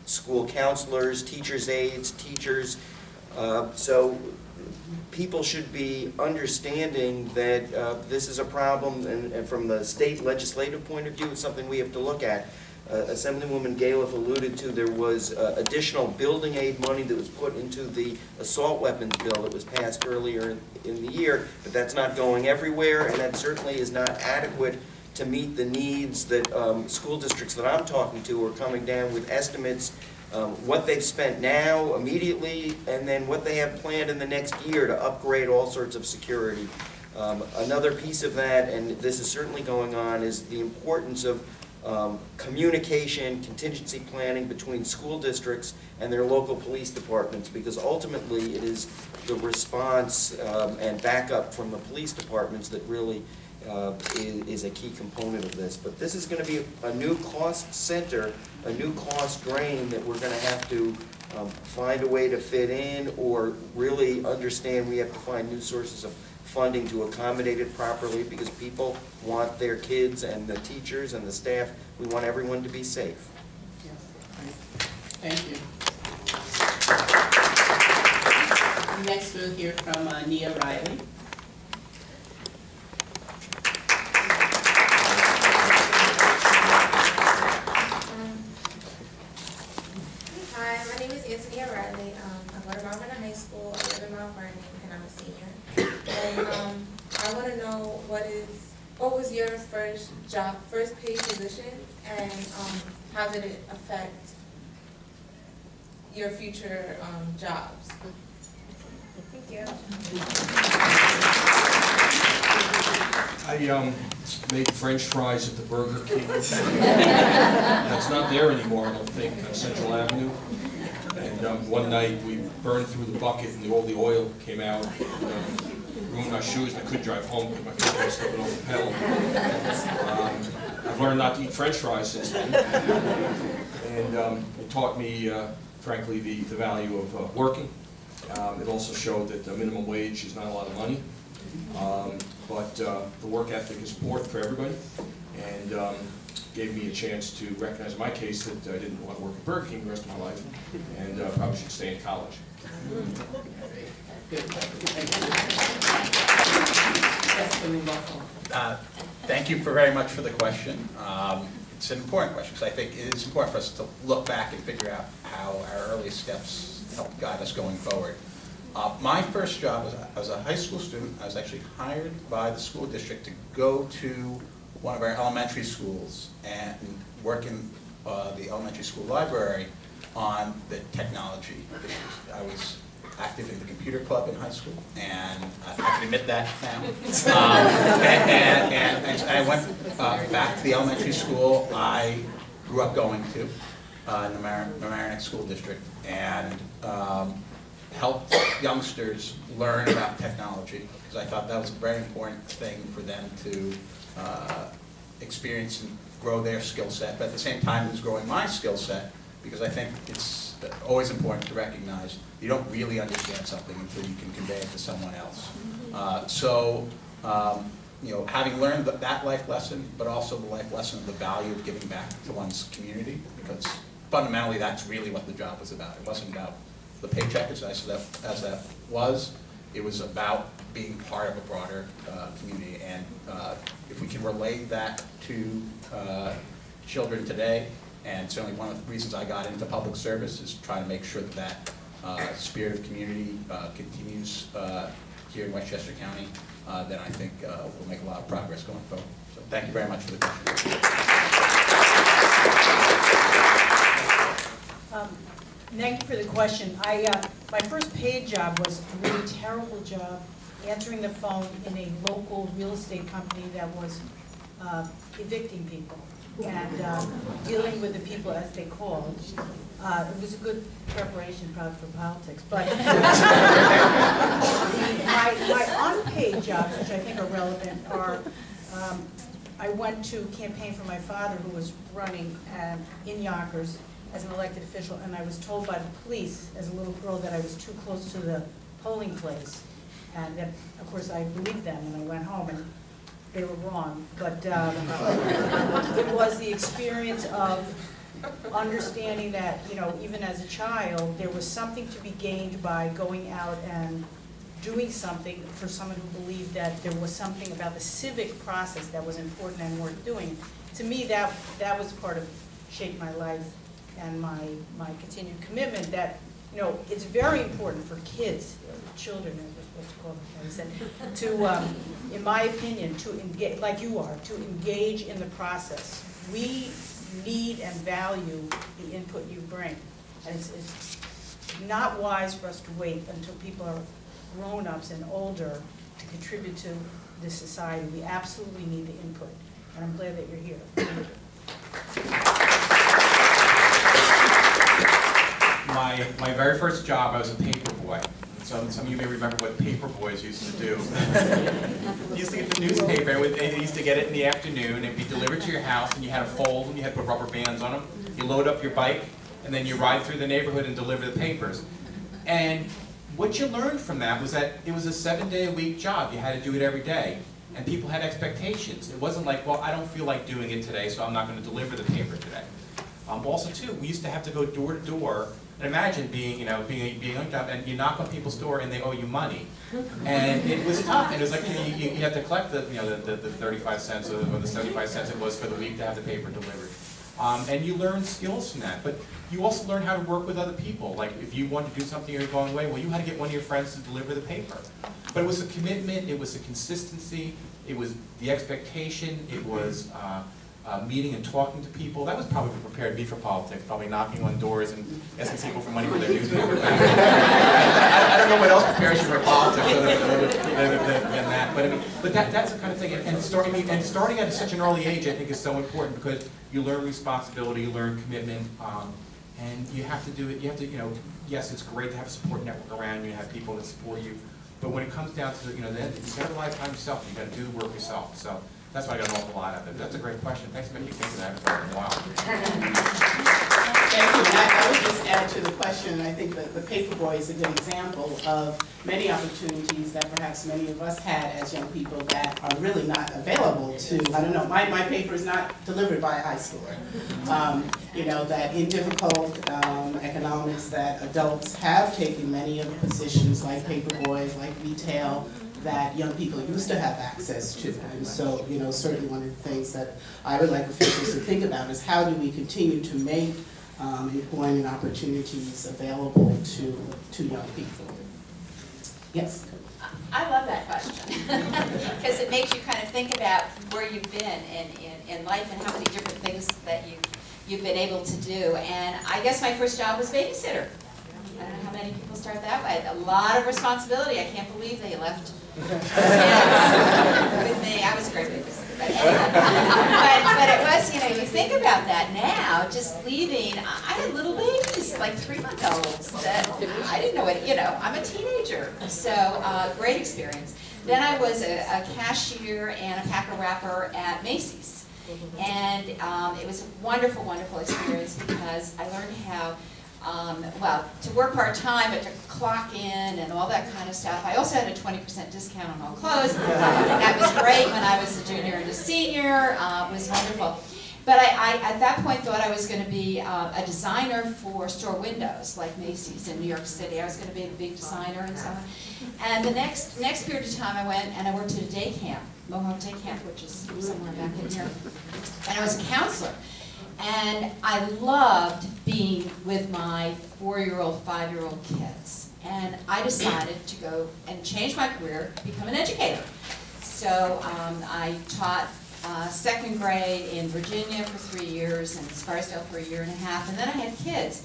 school counselors, teachers' aides, teachers. So people should be understanding that this is a problem, and from the state legislative point of view, it's something we have to look at. Assemblywoman Galiff alluded to there was additional building aid money that was put into the assault weapons bill that was passed earlier in the year, but that's not going everywhere, and that certainly is not adequate to meet the needs that school districts that I'm talking to are coming down with estimates, what they've spent now immediately, and then what they have planned in the next year to upgrade all sorts of security. Another piece of that, and this is certainly going on, is the importance of communication, contingency planning between school districts and their local police departments, because ultimately it is the response and backup from the police departments that really is a key component of this. But this is going to be a new cost center, a new cost drain that we're going to have to find a way to fit in, or really understand we have to find new sources of funding to accommodate it properly, because people want their kids and the teachers and the staff, we want everyone to be safe. Yes. Thank you. Next we'll hear from Nia Riley. Hi, my name is Anthony Riley. I go to Mount Vernon High School. I live in Mount Vernon, and I'm a senior. And I want to know what was your first paid position, and how did it affect your future jobs? Thank you. I made French fries at the Burger King. That's not there anymore, I don't think, on Central Avenue. And one night we burned through the bucket and all the oil came out. And, ruined my shoes and I couldn't drive home because my foot was stepping over the pedal. I've learned not to eat French fries since then. And it taught me, frankly, the value of working. It also showed that the minimum wage is not a lot of money. But the work ethic is important for everybody, and gave me a chance to recognize in my case that I didn't want to work at Burger King the rest of my life, and probably should stay in college. Thank you very much for the question. It's an important question, because I think it is important for us to look back and figure out how our early steps help guide us going forward. My first job was, I was a high school student. I was actually hired by the school district to go to one of our elementary schools and work in the elementary school library on the technology issues. I was active in the computer club in high school, and I can admit that now. And I went back to the elementary school I grew up going to in the Mamaroneck School District, and helped youngsters learn about technology, because I thought that was a very important thing for them to experience and grow their skill set. But at the same time, it was growing my skill set, because I think it's always important to recognize you don't really understand something until you can convey it to someone else. You know, having learned that life lesson, but also the life lesson of the value of giving back to one's community, because fundamentally that's really what the job was about. It wasn't about the paycheck as that was. It was about being part of a broader community, and if we can relate that to children today, and certainly one of the reasons I got into public service is trying to make sure that that spirit of community continues here in Westchester County, then I think we'll make a lot of progress going forward. So thank you very much for the question. Thank you for the question. My first paid job was a really terrible job, answering the phone in a local real estate company that was evicting people and dealing with the people as they called. It was a good preparation probably for politics, but my unpaid jobs, which I think are relevant, are I went to campaign for my father, who was running in Yonkers as an elected official, and I was told by the police as a little girl that I was too close to the polling place, and that, of course, I believed them, and I went home, and they were wrong. But it was the experience of understanding that, you know, even as a child, there was something to be gained by going out and doing something for someone who believed that there was something about the civic process that was important and worth doing. To me, that was part of Shape My Life and my continued commitment that, you know, it's very important for kids, children, as we're supposed to call them, like I said, to, in my opinion, to engage, like you are, to engage in the process. We need and value the input you bring. And it's not wise for us to wait until people are grown-ups and older to contribute to this society. We absolutely need the input, and I'm glad that you're here. Thank you. My very first job, I was a paper boy. Some of you may remember what paper boys used to do. You used to get the newspaper, and they used to get it in the afternoon, and it'd be delivered to your house, and you had to fold them, you had to put rubber bands on them. You load up your bike, and then you ride through the neighborhood and deliver the papers. And what you learned from that was that it was a 7-day-a-week job. You had to do it every day. And people had expectations. It wasn't like, well, I don't feel like doing it today, so I'm not going to deliver the paper today. Also, too, we used to have to go door to door. And imagine being a young job, and you knock on people's door, and they owe you money. And it was tough. And it was like, you had to collect the 35 cents or the 75 cents it was for the week to have the paper delivered. And you learn skills from that. But you also learn how to work with other people. Like if you wanted to do something and you're going away, well, you had to get one of your friends to deliver the paper. But it was a commitment, it was a consistency, it was the expectation, it was meeting and talking to people. That was probably what prepared me for politics, probably knocking on doors and asking people for money for their newspaper back. I don't know what else prepares you for politics than that. But I mean, that's the kind of thing. And starting at such an early age, I think, is so important because you learn responsibility, you learn commitment, and you have to do it. You have to, yes, it's great to have a support network around you, have people that support you. But when it comes down to, then you've got to rely upon yourself. You've got to do the work yourself. So that's why I got an awful lot of it. That's a great question. Thanks for making me think of that for a while. Thank you. And I would just add to the question, I think that the paper boy is a good example of many opportunities that perhaps many of us had as young people that are really not available to, I don't know, my paper is not delivered by a high schooler. That in difficult economics that adults have taken many of the positions like paper boys, like retail, that young people used to have access to. And so, certainly one of the things that I would like officials to think about is how do we continue to make employment opportunities available to young people. Yes? I love that question because it makes you kind of think about where you've been in life and how many different things that you've been able to do. And I guess my first job was babysitter. I don't know how many people start that way. A lot of responsibility. I can't believe they left with me. I was a great babysitter. But it was, you think about that now, just leaving. I had little babies, like 3-month-olds, that I didn't know what, I'm a teenager. So great experience. Then I was a cashier and a packer wrapper at Macy's. And it was a wonderful, wonderful experience because I learned how to work part-time, but to clock in and all that kind of stuff. I also had a 20% discount on all clothes. That was great when I was a junior and a senior. It was wonderful. But I at that point, thought I was going to be a designer for store windows, like Macy's in New York City. I was going to be a big designer and so on. And the next period of time, I went and I worked at a day camp, Mohawk Day Camp, which is somewhere back in here. And I was a counselor. And I loved being with my 4-year-old, 5-year-old kids. And I decided to go and change my career, become an educator. So I taught 2nd grade in Virginia for 3 years and Scarsdale for 1.5 years. And then I had kids.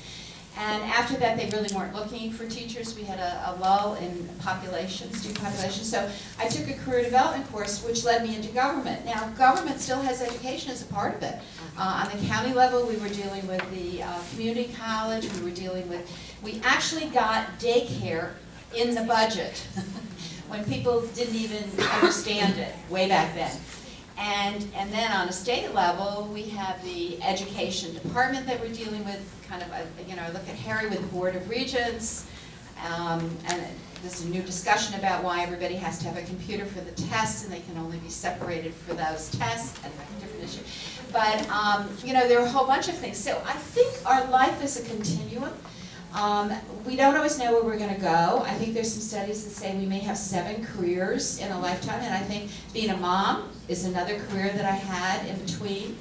And after that, they really weren't looking for teachers. We had a lull in student population. So I took a career development course, which led me into government. Now, government still has education as a part of it. On the county level, we were dealing with the community college. We actually got daycare in the budget when people didn't even understand it way back then. And then on a state level, we have the education department that we're dealing with, kind of, I look at Harry with the Board of Regents, And there's a new discussion about why everybody has to have a computer for the tests, and they can only be separated for those tests, and that's a different issue. But, you know, there are a whole bunch of things. So I think our life is a continuum. We don't always know where we're going to go. I think there's some studies that say we may have 7 careers in a lifetime, and I think being a mom is another career that I had in between.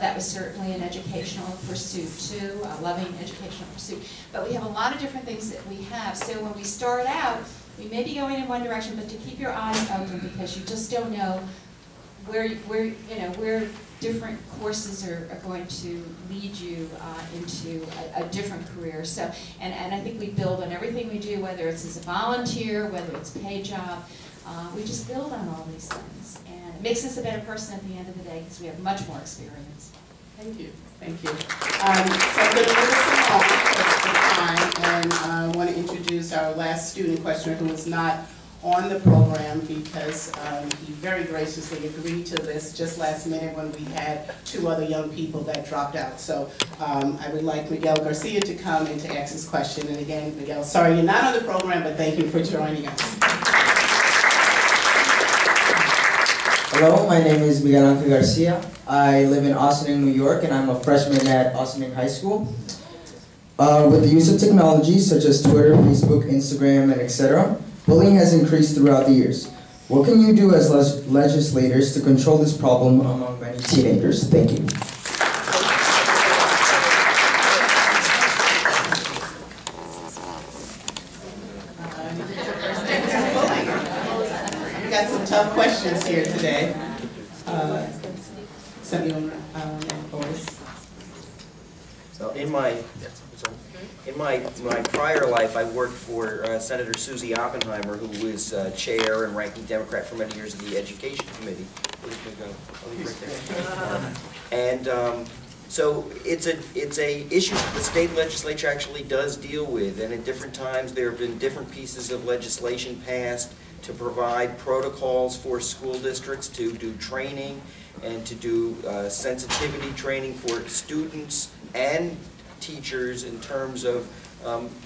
That was certainly an educational pursuit too, a loving educational pursuit. But we have a lot of different things that we have. So when we start out, we may be going in one direction, but to keep your eyes open, because you just don't know where different courses are going to lead you into a different career. So, and I think we build on everything we do, whether it's as a volunteer, whether it's a paid job. We just build on all these things. And it makes us a better person at the end of the day because we have much more experience. Thank you. Thank you. So I'm going to move us along because of time, and I want to introduce our last student questioner who is not on the program because he very graciously agreed to this just last minute when we had 2 other young people that dropped out. So I would like Miguel Garcia to come and to ask his question. And again, Miguel, sorry you're not on the program, but thank you for joining us. Hello, my name is Miguel Ángel Garcia. I live in Ossining, New York, and I'm a freshman at Ossining High School. With the use of technology such as Twitter, Facebook, Instagram, and etc., bullying has increased throughout the years. What can you do as legislators to control this problem among many teenagers? Thank you. We got some tough questions here today. So in my prior life, I worked for Senator Susie Oppenheimer, who was chair and ranking Democrat for many years of the Education Committee. Where's my go? Oh, he's right there. So it's a issue that the state legislature actually does deal with, and at different times there have been different pieces of legislation passed to provide protocols for school districts to do training and to do sensitivity training for students and teachers in terms of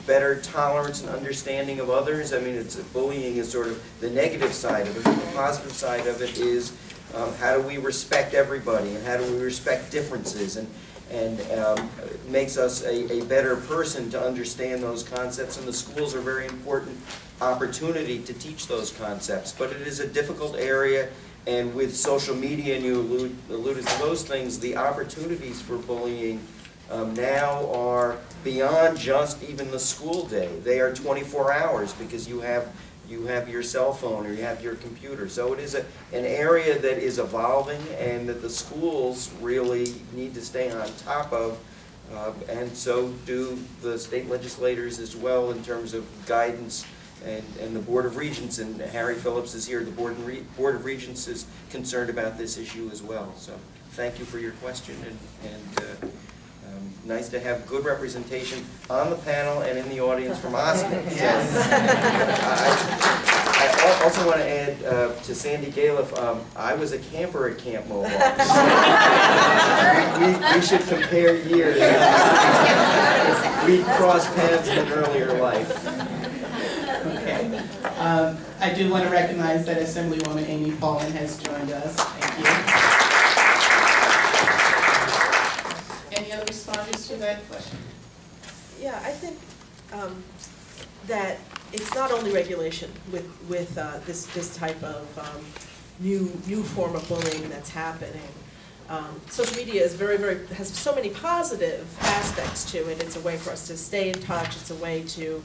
better tolerance and understanding of others. I mean, bullying is sort of the negative side of it. The positive side of it is how do we respect everybody and how do we respect differences, and it makes us a better person to understand those concepts, and the schools are a very important opportunity to teach those concepts. But it is a difficult area, and with social media, and you alluded to those things, the opportunities for bullying now are beyond just even the school day. They are 24 hours because you have your cell phone or you have your computer. So it is an area that is evolving and that the schools really need to stay on top of, and so do the state legislators as well in terms of guidance, and the Board of Regents, and Harry Phillips is here, the Board of Regents is concerned about this issue as well. So thank you for your question, and nice to have good representation on the panel and in the audience from Ossining. I also want to add to Sandy Galiff, I was a camper at Camp Mohawk. we should compare years. We crossed paths in an earlier life. Okay. I do want to recognize that Assemblywoman Amy Paulin has joined us. Thank you. Any other responders to that question? Yeah, I think that it's not only regulation with this type of new form of bullying that's happening. Social media is has so many positive aspects to it. It's a way for us to stay in touch. It's a way to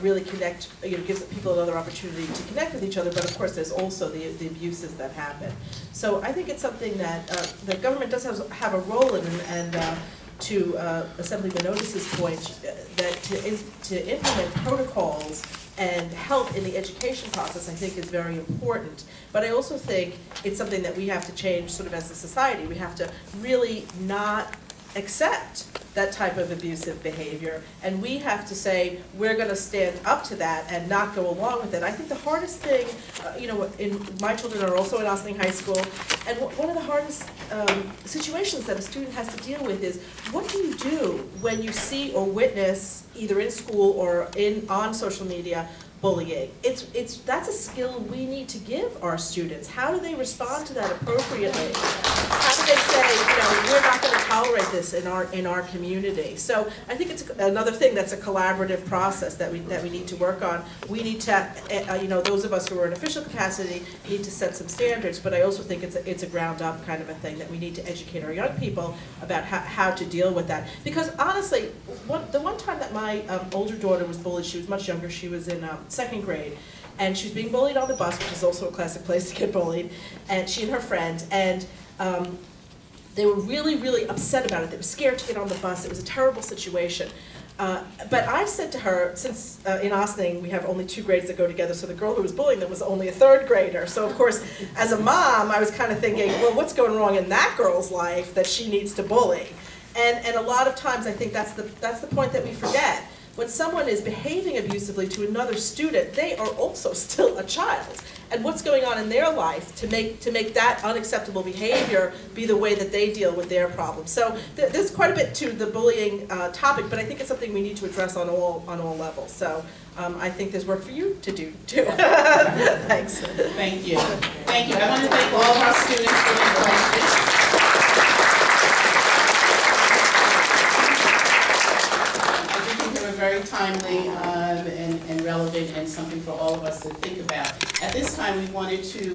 really connect. Gives people another opportunity to connect with each other. But of course, there's also the abuses that happen. So I think it's something that the government does have a role in, and to Assemblyman Otis's point, that to implement protocols and help in the education process, I think, is very important. But I also think it's something that we have to change sort of as a society. We have to really not accept that type of abusive behavior, and we have to say, we're gonna stand up to that and not go along with it. I think the hardest thing, my children are also at Ossining High School, and one of the hardest situations that a student has to deal with is, what do you do when you see or witness, either in school or on social media, bullying? That's a skill we need to give our students. How do they respond to that appropriately? How do they say, we're not going to tolerate this in our community? So I think it's another thing that's a collaborative process that we need to work on. We need to, those of us who are in official capacity need to set some standards, but I also think it's a ground up kind of a thing that we need to educate our young people about how to deal with that. Because honestly, the one time that my older daughter was bullied, she was much younger, she was in second grade, and she was being bullied on the bus, which is also a classic place to get bullied, and she and her friend, and they were really, really upset about it. They were scared to get on the bus. It was a terrible situation. But I said to her, since in Ossining we have only 2 grades that go together, so the girl who was bullying them was only a 3rd grader. So of course, as a mom, I was kind of thinking, well, what's going wrong in that girl's life that she needs to bully? And a lot of times I think that's the point that we forget. When someone is behaving abusively to another student, they are also still a child. And what's going on in their life to make that unacceptable behavior be the way that they deal with their problems. So there's quite a bit to the bullying topic, but I think it's something we need to address on all levels. So I think there's work for you to do too. Thanks. Thank you. Thank you. I want to thank all of our students for their questions. Very timely and relevant, and something for all of us to think about. At this time, we wanted to